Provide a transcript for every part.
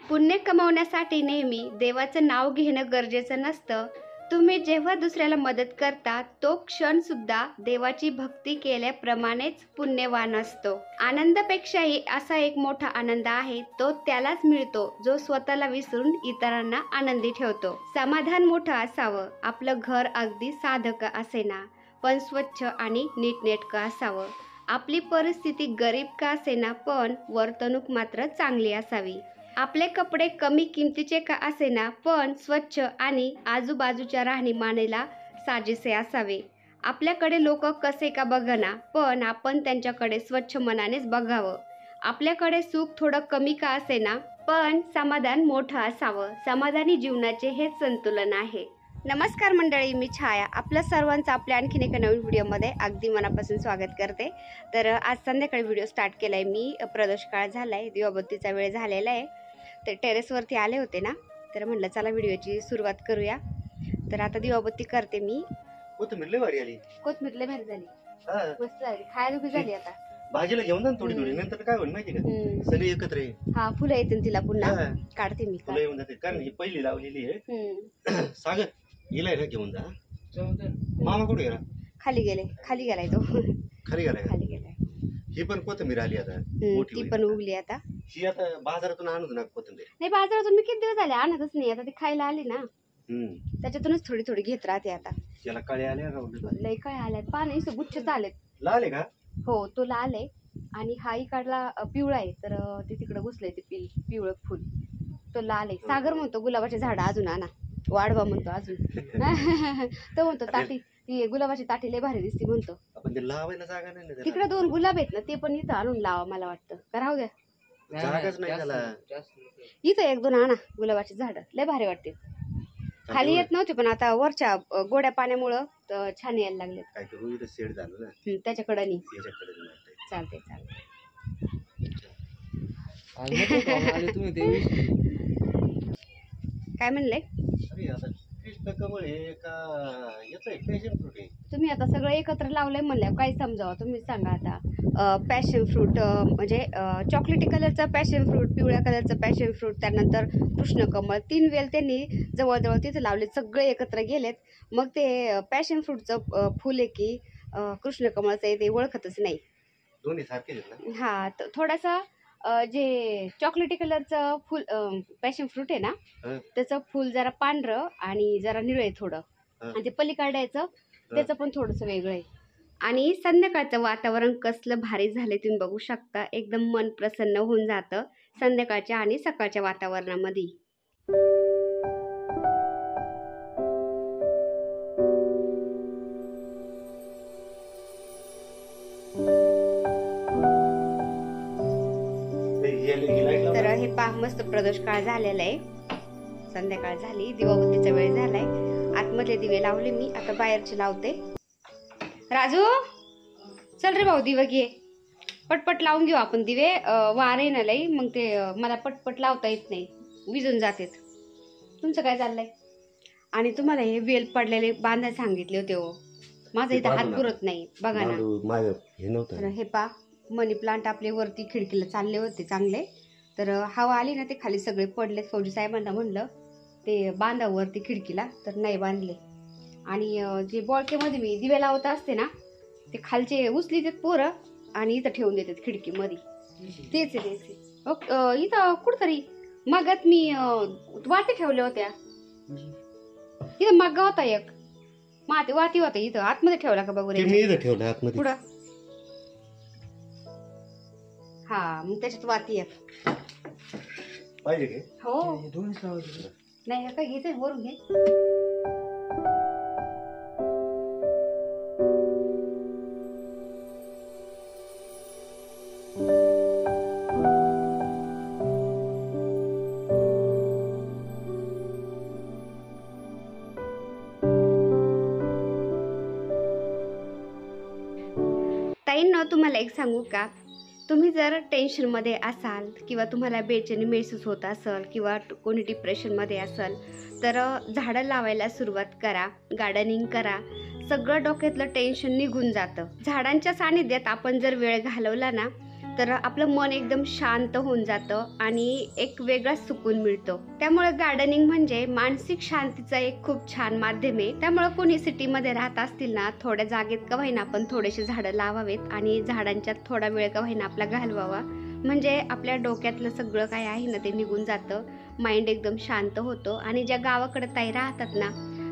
पुण्य कमावण्यासाठी नेहमी देवाचं नाव घेणं गरजेचं नसतं. तुम्ही जेव्हा दुसऱ्याला मदत करता तो क्षण सुद्धा देवाची भक्ती केल्याप्रमाणेच पुण्यवान असतो. आनंदापेक्षाही असा एक मोठा आनंद आहे, तो त्यालाच मिळतो जो स्वतःला विसरून इतरांना आनंदी ठेवतो. समाधान मोठं असावं. आपलं घर अगदी साधं का असेना, पण स्वच्छ आणि नीटनेटकं असावं. आपली परिस्थिती गरीब का असेना, पण वर्तणूक मात्र चांगली असावी. आपले कपडे कमी किमतीचे का असेना, पण स्वच्छ आणि आजूबाजूच्या राहणीमानीला साजेसे असावे. आपल्याकडे लोक कसे का बघना, पण आपण त्यांच्याकडे स्वच्छ मनानेच बघावं. आपल्याकडे सुख थोडं कमी का असेना, पण समाधान मोठं असावं. समाधानी जीवनाचे हेच संतुलन आहे. नमस्कार मंडळी, मी छाया. आपल्या सर्वांचं आपल्या आणखीन एका नवीन व्हिडिओमध्ये अगदी मनापासून स्वागत करते. तर आज संध्याकाळी व्हिडिओ स्टार्ट केलाय मी. प्रदोष काळ झालाय, दिवाबत्तीचा वेळ झालेला आहे. तर टेरेसवरती आले होते ना, तर म्हटलं चला व्हिडिओची सुरुवात करूया. तर आता दिवाबत्ती करते मी. कोथिंबीर लय भारी आली. कोथिंबीर लय भारी झाली, मस्त झाली, खायला झाली. आता भाजीला घेऊन जा थोडी थोडी, नंतर काय होईल माहिती का, सगळे एकत्र येईल. हा, फुलं येतील तिला पुन्हा काढते मी. फुलं येऊन जाते, कारण ही पहिली लावलेली आहे. सागर हिला आहे ना घेऊन जा. मामा कुठे गेला? खाली गेलाय तो. खाली गेलाय. खाली गेलाय. ही पण कोथिंबीर आली आता, ती पण उगली आता. ही आता बाजारातून आणू ना कोथिंबीर. नाही, बाजारातून मी किती दिवस झाले आणतच नाही. आता ती खायला आली ना, त्याच्यातूनच थोडी थोडी घेत राहते. आता त्याला कळे आले, लय कळे आल्यात, पाणी गुच्छच आलेत. लाल आहे का? हो, तो लाल आहे. आणि हा इकडला पिवळा आहे. तर ते तिकडे घुसलंय ते पिवळं फुल, तो लाल आहे. सागर म्हणतो गुलाबाचे झाड अजून आणा, वाढवा म्हणतो अजून. तो म्हणतो ताटी, ती गुलाबाची ताटी लय भारी दिसती म्हणतो. आपण ते लावायला जागा नाही ना. तिकडे 2 गुलाब आहेत ना, ते पण इथं आणून लावा मला वाटतं. का राहू द्या, जागाच नाही त्याला. इथं 1-2 आणा गुलाबाची झाड, लय भारी वाटते. खाली येत नव्हते, पण आता वरच्या गोड्या पाण्यामुळं छान यायला लागले. काय करू, इथं सेट झालं ना त्याच्याकडे चालते. काय म्हणले? अरे आता कृष्ण कमळ आहे का याचं आहे, पॅशन फ्रूट आहे. तुम्ही आता सगळं एकत्र लावलंय म्हणल्यावर काय समजावं तुम्ही सांगा आता. पॅशन फ्रूट म्हणजे चॉकलेटी कलरचं पॅशन फ्रूट, पिवळ्या कलरचं पॅशन फ्रूट, त्यानंतर कृष्णकमळ, 3 वेल त्यांनी जवळजवळ तिथे लावले, सगळे एकत्र गेलेत. मग ते पॅशन फ्रूटचं फुल आहे की कृष्णकमळचं आहे ते ओळखतच नाही. दोन्ही सारखे आहेत ना. हा, तर थोडासा जे चॉकलेटी कलरचं फुल पॅशन फ्रूट आहे ना, त्याचं फुल जरा पांढरं आणि जरा निळं आहे थोडं. आणि ते पलीकडचं त्याचं पण थोडंसं वेगळं आहे. आणि संध्याकाळचं वातावरण कसलं भारी झालंय तुम्ही बघू शकता. एकदम मन प्रसन्न होऊन जातं संध्याकाळच्या आणि सकाळच्या वातावरणामध्ये. तर हे पहा, मस्त प्रदोष काळ झालेला आहे. संध्याकाळ झाली, दिवाबत्तीचा वेळ झालाय. आतमधले दिवे लावले मी, आता बाहेरचे लावते. राजू चल रे भाऊ, दिवे घे, पटपट लावून घेऊ आपण दिवे. वार आहे ना लई, मग ते मला पटपट लावता येत नाही, विजून जाते. तुमचं काय चाललंय? आणि तुम्हाला हे वेल पडलेले बांधायला सांगितले होते हो, माझा इथं हात पुरत नाही बघा ना. तर हे पा, मनी प्लांट आपले वरती खिडकीला चालले होते चांगले, तर हवा आली ना ते खाली सगळे पडलेत. फौजी साहेबांना म्हणलं ते बांधावरती खिडकीला, तर नाही बांधले. आणि जे बॉळकेमध्ये मी दिवे लावत असते ना, ते खालचे उचली देत पोरं आणि इथं ठेवून देतात खिडकीमध्ये. तेच इथं कुठतरी मगात मी वाती ठेवल्या होत्या. इथं मग्गा होता एक, माती वाती होता इथं आतमध्ये ठेवला का बघू रे पुढं. हा, मग त्याच्यात वाती एक पाहिजे. हो, नाही काय घ्यायचंय, वरून घे. ताईंनो, तुम्हाला एक सांगू का, तुम्ही जर टेन्शनमध्ये असाल किंवा तुम्हाला बेचैनी महसूस होत असेल किंवा कोणी डिप्रेशनमध्ये असेल, तर झाडं लावायला सुरुवात करा, गार्डनिंग करा. सगळं डोक्यातलं टेन्शन निघून जातं. झाडांच्या सानिध्यात आपण जर वेळ घालवला ना, तर आपलं मन एकदम शांत होऊन जातं आणि एक वेगळाच सुकून मिळतो. त्यामुळे गार्डनिंग म्हणजे मानसिक शांतीचा एक खूप छान माध्यम आहे. त्यामुळे कोणी सिटीमध्ये राहत असतील ना, थोड्या जागेत का होईना आपण थोडेसे झाडं लावावेत आणि झाडांच्यात थोडा वेळ का होईना आपला घालवावा. म्हणजे आपल्या डोक्यातलं सगळं काय आहे ना ते निघून जातं, माइंड एकदम शांत होतो. आणि ज्या गावाकडे ताई राहतात ना,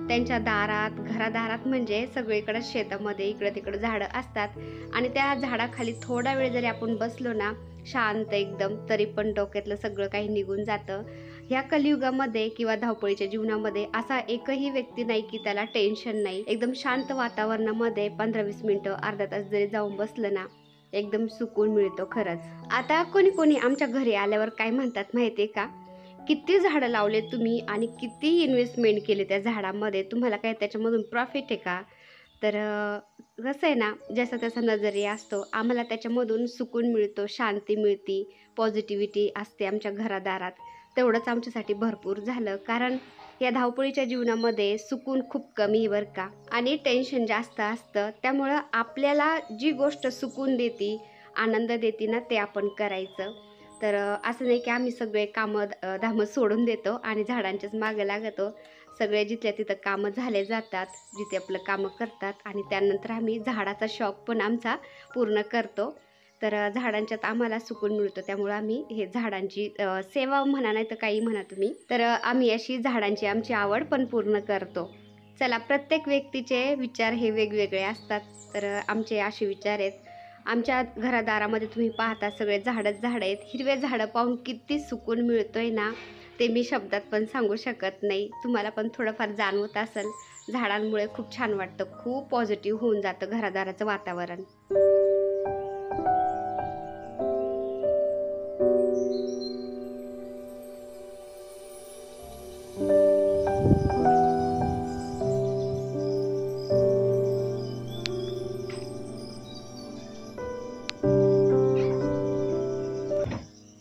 त्यांच्या दारात घरादारात म्हणजे सगळीकडे शेतामध्ये इकडे तिकडे झाडं असतात आणि त्या झाडाखाली थोडा वेळ जरी आपण बसलो ना शांत एकदम, तरी पण डोक्यातलं सगळं काही निघून जातं. ह्या कलियुगामध्ये किंवा धावपळीच्या जीवनामध्ये असा एकही व्यक्ती नाही की त्याला टेन्शन नाही. एकदम शांत वातावरणामध्ये 15-20 मिनिटं अर्धा तास जरी जाऊन बसलं ना, एकदम सुकून मिळतो खरंच. आता कोणी कोणी आमच्या घरी आल्यावर काय म्हणतात माहितीये का, किती झाडं लावले तुम्ही आणि किती इन्व्हेस्टमेंट केले त्या झाडामध्ये, तुम्हाला काय त्याच्यामधून प्रॉफिट आहे का? तर कसं आहे ना, जसा त्याचा नजरिया असतो. आम्हाला त्याच्यामधून सुकून मिळतो, शांती मिळते, पॉझिटिव्हिटी असते आमच्या घरादारात. तेवढंच आमच्यासाठी भरपूर झालं. कारण या धावपळीच्या जीवनामध्ये सुकून खूप कमी आहे बरं का, आणि टेन्शन जास्त असतं. त्यामुळं आपल्याला जी गोष्ट सुकून देते, आनंद देते ना, ते आपण करायचं. तर असं नाही की आम्ही सगळे कामं धामं सोडून देतो आणि झाडांच्याच मागे लागतो. सगळे जिथल्या तिथं कामं झाले जातात, जिथे आपलं कामं करतात आणि त्यानंतर आम्ही झाडाचा शौक पण आमचा पूर्ण करतो. तर झाडांच्यात आम्हाला सुकून मिळतो. त्यामुळं आम्ही हे झाडांची सेवा म्हणा नाही तर काही म्हणा तुम्ही, तर आम्ही अशी झाडांची आमची आवड पण पूर्ण करतो. चला, प्रत्येक व्यक्तीचे विचार हे वेगवेगळे असतात. तर आमचे असे विचार आहेत. आमच्या घरादारामध्ये तुम्ही पाहता सगळे झाडच झाडं आहेत. हिरवे झाडं पाहून किती सुकून मिळतोय ना, ते मी शब्दात पण सांगू शकत नाही. तुम्हाला पण थोडंफार जाणवत असेल. झाडांमुळे खूप छान वाटतं, खूप पॉझिटिव्ह होऊन जातं घरादाराचं वातावरण.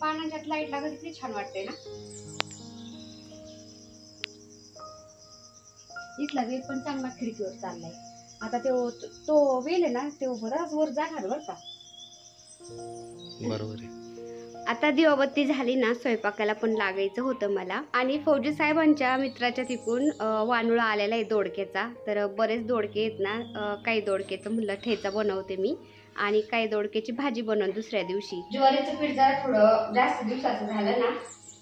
पानांच्यात लाईट लागत किती छान वाटते ना. इथला वेल पण चांगला खिडकीवर चाललाय. आता तो वेल आहे ना, तो बराच वर जाणार बरं का. बरोबर आहे. आता दिवाबत्ती झाली ना, स्वयंपाकाला पण लागायचं होतं मला. आणि फौजी साहेबांच्या मित्राच्या तिकून वानुळा आलेला आहे दोडक्याचा. तर बरेच दोडके आहेत ना, काही दोडक्याचं म्हणलं ठेचा बनवते मी आणि काही दोडक्याची भाजी बनवून दुसऱ्या दिवशी. ज्वारीचं पीठ जरा थोडं जास्त दिवसाचं झालं ना,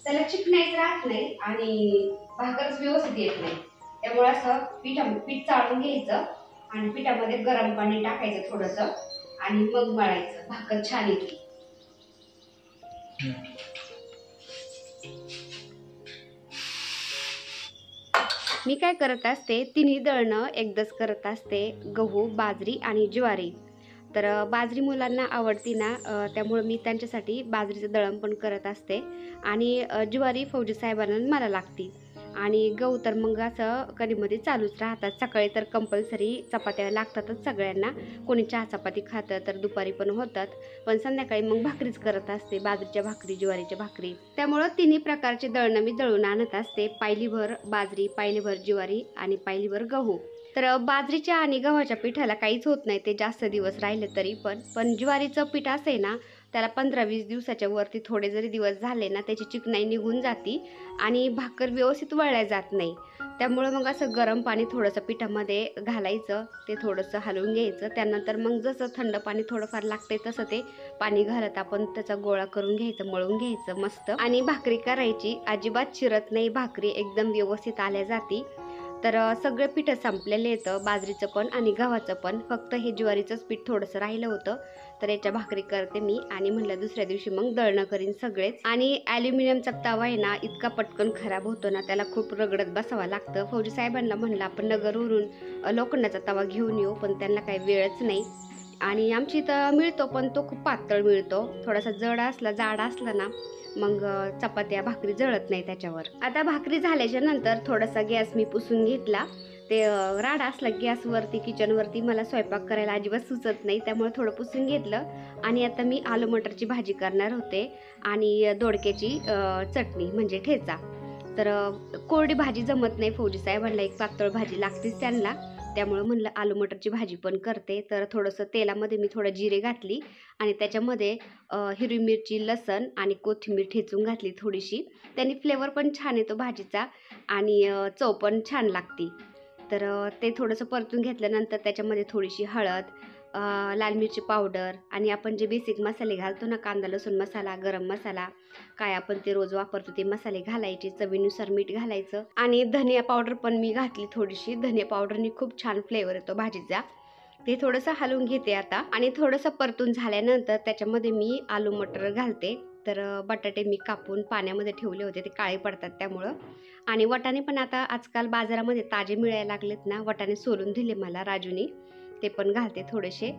त्याला चिकनाईच राहत नाही आणि भाकरच व्यवस्थित येत नाही. त्यामुळे असं पीठ चाळून घ्यायचं आणि पिठामध्ये गरम पाणी टाकायचं थोडंसं आणि मग मळायचं, भाकर छान येते. मी काय करत असते, तिन्ही दळणं एकदाच करत असते, गहू, बाजरी आणि ज्वारी. तर बाजरी मुलांना आवडती ना, त्यामुळे मी त्यांच्यासाठी बाजरीचं दळण पण करत असते आणि ज्वारी फौजी साहेबांना मला लागती आणि गहू तर मग असं कधीमध्ये चालूच राहतात. सकाळी तर कंपल्सरी चपात्या लागतातच सगळ्यांना. कोणी चहा चपाती खातं तर दुपारी पण होतात, पण संध्याकाळी मग भाकरीच करत असते, बाजरीच्या भाकरी, ज्वारीच्या भाकरी. त्यामुळं तिन्ही प्रकारचे दळणं मी दळून आणत असते. पायलीभर बाजरी, पायलीभर ज्वारी आणि पायलीभर गहू. तर बाजरीच्या आणि गव्हाच्या पिठाला काहीच होत नाही, ते जास्त दिवस राहिले तरी पण ज्वारीचं पीठ असं आहे ना, त्याला 15-20 दिवसाच्या वरती थोडे जरी दिवस झाले ना, त्याची चिकनाई निघून जाती आणि भाकर व्यवस्थित वळल्या जात नाही. त्यामुळं मग असं गरम पाणी थोडंसं पिठामध्ये घालायचं, ते थोडंसं हलवून घ्यायचं. त्यानंतर मग जसं थंड पाणी थोडंफार लागतंय तसं ते पाणी घालत आपण त्याचा गोळा करून घ्यायचं, मळून घ्यायचं मस्त. आणि भाकरी करायची, अजिबात चिरत नाही भाकरी, एकदम व्यवस्थित आल्या जाती. तर सगळे पिठं संपलेले येतं, बाजरीचं पण आणि गव्हाचं पण. फक्त हे ज्वारीचंच पीठ थोडंसं राहिलं होतं, तर याच्या भाकरी करते मी आणि म्हणलं दुसऱ्या दिवशी मग दळणं करीन सगळेच. आणि ॲल्युमिनियमचा तवा आहे ना, इतका पटकन खराब होतो ना, त्याला खूप रगडत बसावं लागतं. फौजी साहेबांना म्हणलं आपण नगरवरून लोखंडाचा तवा घेऊन येऊ, पण त्यांना काही वेळच नाही. आणि आमची इथं मिळतो पण तो खूप पातळ मिळतो, थोडासा जाड असला ना मग चपात्या भाकरी जळत नाही त्याच्यावर. आता भाकरी झाल्याच्या नंतर थोडासा गॅस मी पुसून घेतला. ते राडा असला गॅसवरती किचनवरती मला स्वयंपाक करायला अजिबात सुचत नाही, त्यामुळे थोडं पुसून घेतलं. आणि आता मी आलू मटरची भाजी करणार होते आणि दोडक्याची चटणी म्हणजे ठेचा. तर कोरडी भाजी जमत नाही फौजी साहेबांना, एक पातळ भाजी लागतेच त्यांना. त्यामुळं म्हणलं आलू मटरची भाजी पण करते. तर थोडंसं तेलामध्ये मी थोडं जिरे घातली आणि त्याच्यामध्ये हिरवी मिरची, लसण आणि कोथिंबीर ठेचून घातली थोडीशी. त्याने फ्लेवर पण छान येतो भाजीचा आणि चव पण छान लागते. तर ते थोडंसं परतून घेतल्यानंतर त्याच्यामध्ये थोडीशी हळद, लाल मिरची पावडर आणि आपण जे बेसिक मसाले घालतो ना, कांदा लसूण मसाला, गरम मसाला, काय आपण ते रोज वापरतो ते मसाले घालायचे, चवीनुसार मीठ घालायचं आणि धनिया पावडर पण मी घातली थोडीशी. धनिया पावडरनी खूप छान फ्लेवर येतो भाजीचा. ते थोडंसं हलवून घेते आता आणि थोडंसं परतून झाल्यानंतर त्याच्यामध्ये मी आलू मटर घालते. तर बटाटे मी कापून पाण्यामध्ये ठेवले होते, ते काळे पडतात त्यामुळं. आणि वाटाणे पण आता आजकाल बाजारामध्ये ताजे मिळायला लागलेत ना, वाटाणे सोलून दिले मला राजूनी, ते पण घालते थोडेसे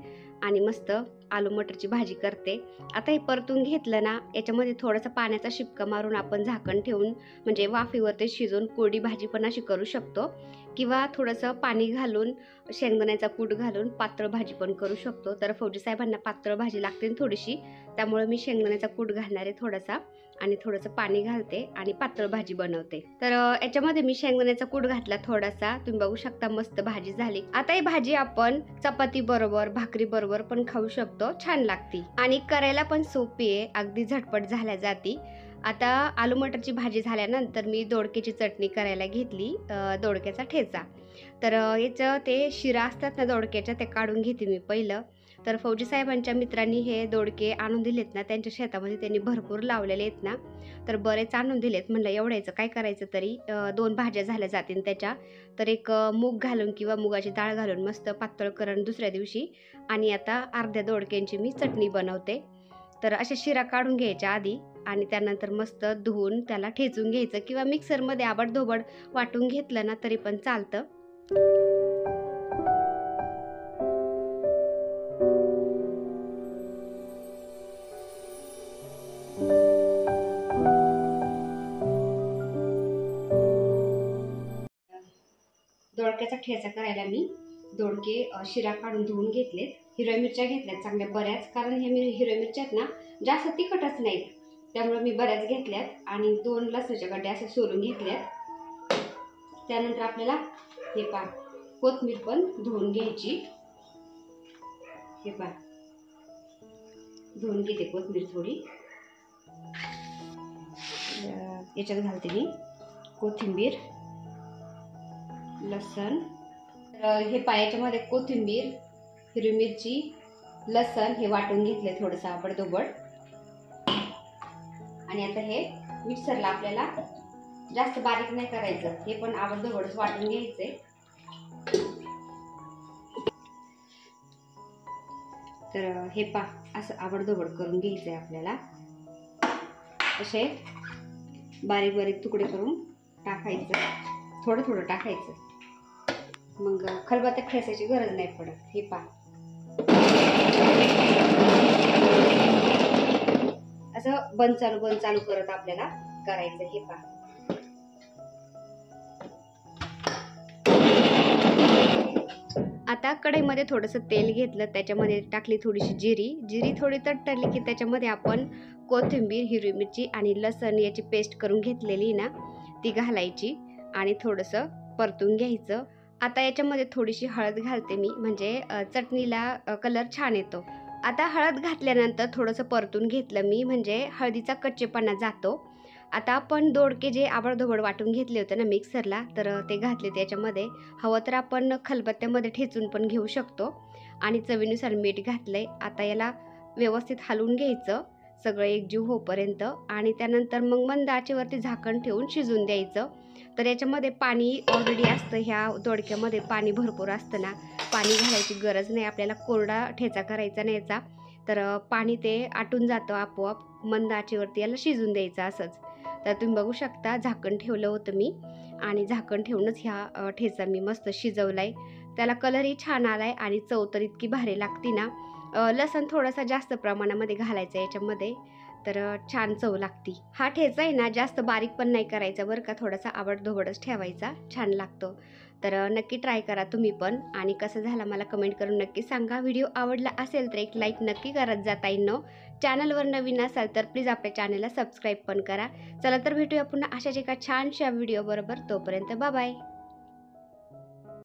आणि मस्त आलू मटरची भाजी करते. आता हे परतून घेतलं ना, याच्यामध्ये थोडासा पाण्याचा शिपका मारून आपण झाकण ठेवून म्हणजे वाफेवर ते शिजवून कोरडी भाजी पण अशी करू शकतो किंवा थोडंसं पाणी घालून शेंगदाण्याचा कूट घालून पातळ भाजी पण करू शकतो. तर फौजी साहेबांना पातळ भाजी लागते थोडीशी, त्यामुळे मी शेंगदाण्याचा कूट घालणार आहे थोडासा आणि थोडंसं पाणी घालते आणि पातळ भाजी बनवते. तर याच्यामध्ये मी शेंगदाण्याचा कूट घातला थोडासा, तुम्ही बघू शकता मस्त भाजी झाली. आता ही भाजी आपण चपाती बरोबर, भाकरी बरोबर पण खाऊ शकतो, छान लागते आणि करायला पण सोपी आहे, अगदी झटपट झाल्या जाती. आता आलू मटरची भाजी झाल्यानंतर मी दोडक्याची चटणी करायला घेतली, दोडक्याचा ठेचा. तर याचं ते शिरा असतात ना दोडक्याच्या, ते काढून घेते मी पहिलं. तर फौजी साहेबांच्या मित्रांनी हे दोडके आणून दिलेत ना, त्यांच्या शेतामध्ये त्यांनी भरपूर लावलेले आहेत ना, तर बरेच आणून दिलेत. म्हणलं एवढ्याचं काय करायचं, तरी 2 भाज्या झाल्या जातील त्याच्या. तर एक मूग घालून किंवा मुगाची डाळ घालून मस्त पातळ करण दुसऱ्या दिवशी आणि आता अर्ध्या दोडक्यांची मी चटणी बनवते. तर अशा शिरा काढून घ्यायच्या आधी आणि त्यानंतर मस्त धुवून त्याला ठेचून घ्यायचं किंवा मिक्सरमध्ये आबडधोबड वाटून घेतलं ना तरी पण चालतं. दोडक्याचा ठेचा करायला मी दोडके शिरा काढून धुवून घेतलेत. हिरव्या मिरच्या घेतल्यात चांगल्या बऱ्याच, कारण हे हिरव्या मिरच्या आहेत ना जास्त तिखटच नाहीत, त्यामुळे मी बऱ्याच घेतल्यात आणि 2 लसणाच्या गड्ड्या असे सोलून घेतल्यात. त्यानंतर आपल्याला हे पहा कोथिंबीर पण धुवून घ्यायची. हे पहा धुवून घेते कोथिंबीर थोडी, याच्यात घालते मी कोथिंबीर, लसण. हे पायाच्यामध्ये कोथिंबीर, हिरवी मिरची, लसण हे वाटून घेतले थोडंसं आबडधोबड आणि आता हे मिक्सरला आपल्याला जास्त बारीक नाही करायचं, हे पण आबडधोबडच वाटून घ्यायचे. तर हे असं आबडधोबड करून घ्यायचंय आपल्याला. असे बारीक बारीक तुकडे करून टाकायचं, थोडं थोडं टाकायचं, मग खलबत्त्यात ठेचायची गरज नाही पडत. हे असं बंद चालू करत आपल्याला करायचं. हे आता कढईमध्ये थोडंसं तेल घेतलं, त्याच्यामध्ये टाकली थोडीशी जिरी थोडी तडतडली की त्याच्यामध्ये आपण कोथिंबीर, हिरवी मिरची आणि लसण याची पेस्ट करून घेतलेली ना ती घालायची आणि थोडंसं परतून घ्यायचं. आता याच्यामध्ये थोडीशी हळद घालते मी, म्हणजे चटणीला कलर छान येतो. आता हळद घातल्यानंतर थोडंसं परतून घेतलं मी, म्हणजे हळदीचा कच्चेपणा जातो. आता आपण दोडके जे आबडधोबड वाटून घेतले होते ना मिक्सरला, तर ते घातले त्याच्यामध्ये. हवं तर आपण खलबत्त्यामध्ये ठेचून पण घेऊ शकतो आणि चवीनुसार मीठ घातलंय. आता याला व्यवस्थित हलवून घ्यायचं सगळं एकजीव होईपर्यंत आणि त्यानंतर मग मंद आचेवरती झाकण ठेवून शिजून द्यायचं. तर याच्यामध्ये पाणी ऑलरेडी असतं, ह्या दोडक्यामध्ये पाणी भरपूर असतं ना, पाणी घालायची गरज नाही आपल्याला, कोरडा ठेचा करायचा नाही याचा. तर पाणी ते आटून जातं आपोआप, मंद आचेवरती याला शिजून द्यायचं असंच. तर तुम्ही बघू शकता झाकण ठेवलं होतं मी आणि झाकण ठेवूनच ह्या ठेचा मी मस्त शिजवलाय. त्याला कलरही छान आलाय आणि चव तर इतकी भारी लागते ना. लसण थोडासा जास्त प्रमाणामध्ये घालायचं याच्यामध्ये, तर छान चव लागती. हा ठेचा आहे ना जास्त बारीक पण नाही करायचा बरं का, थोडासा आबडधोबडच ठेवायचा, छान लागतो. तर नक्की ट्राय करा तुम्ही पण आणि कसं झाला मला कमेंट करून नक्की सांगा. व्हिडिओ आवडला असेल तर एक लाईक नक्की करत जा ताईंनो. चॅनलवर नवीन असाल तर प्लीज आपल्या चॅनलला सबस्क्राईब पण करा. चला तर भेटूया पुन्हा अशाच एका छानशा व्हिडिओ बरोबर, तोपर्यंत बाय बाय.